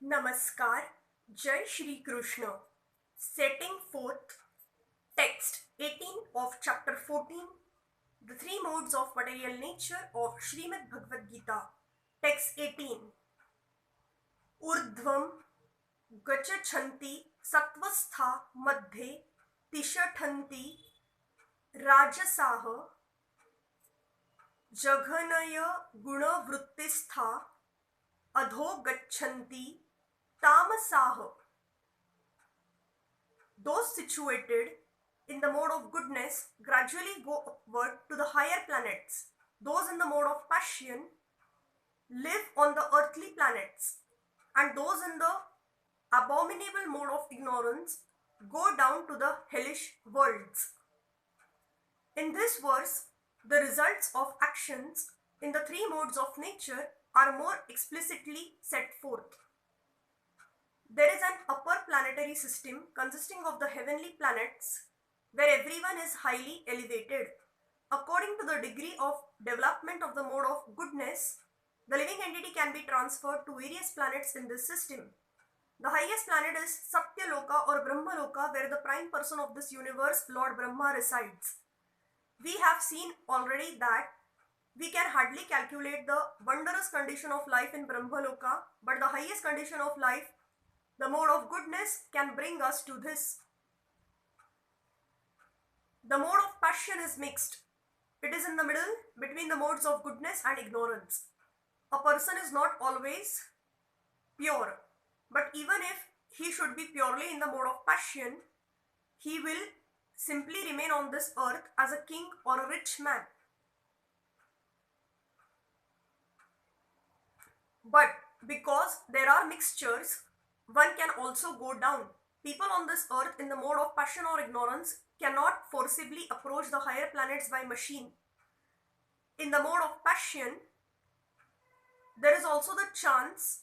Namaskar, Jai Shri Krishna. Setting forth text 18 of chapter 14, the three modes of material nature of Srimad Bhagavad Gita. Text 18. Urdhvam gachachanti sattvastha madhe tishathanti rajasaha jaghanaya gunavruttistha adho gachanti tamasaha. Those situated in the mode of goodness gradually go upward to the higher planets. Those in the mode of passion live on the earthly planets, and those in the abominable mode of ignorance go down to the hellish worlds. In this verse, the results of actions in the three modes of nature are more explicitly set forth. There is an upper planetary system consisting of the heavenly planets where everyone is highly elevated. According to the degree of development of the mode of goodness, the living entity can be transferred to various planets in this system. The highest planet is Satyaloka or Brahmaloka, where the prime person of this universe, Lord Brahma, resides. We have seen already that we can hardly calculate the wondrous condition of life in Brahmaloka, but the highest condition of life, the mode of goodness, can bring us to this. The mode of passion is mixed. It is in the middle between the modes of goodness and ignorance. A person is not always pure, but even if he should be purely in the mode of passion, he will simply remain on this earth as a king or a rich man. But because there are mixtures, one can also go down. People on this earth in the mode of passion or ignorance cannot forcibly approach the higher planets by machine. In the mode of passion, there is also the chance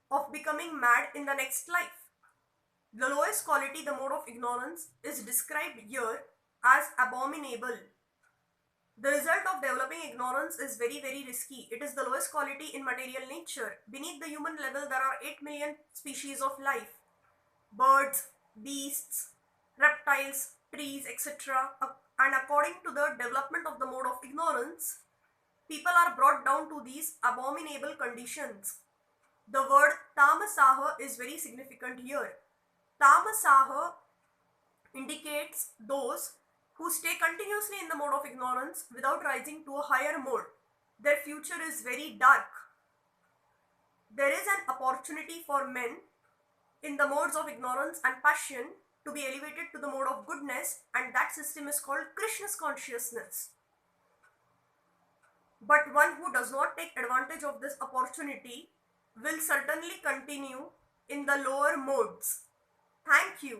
of becoming mad in the next life. The lowest quality, the mode of ignorance, is described here as abominable. The result of developing ignorance is very, very risky. It is the lowest quality in material nature. Beneath the human level, there are 8 million species of life. Birds, beasts, reptiles, trees, etc. And according to the development of the mode of ignorance, people are brought down to these abominable conditions. The word tamasaha is very significant here. Tamasaha indicates those who stay continuously in the mode of ignorance without rising to a higher mode. Their future is very dark. There is an opportunity for men in the modes of ignorance and passion to be elevated to the mode of goodness, and that system is called Krishna's consciousness. But one who does not take advantage of this opportunity will certainly continue in the lower modes. Thank you.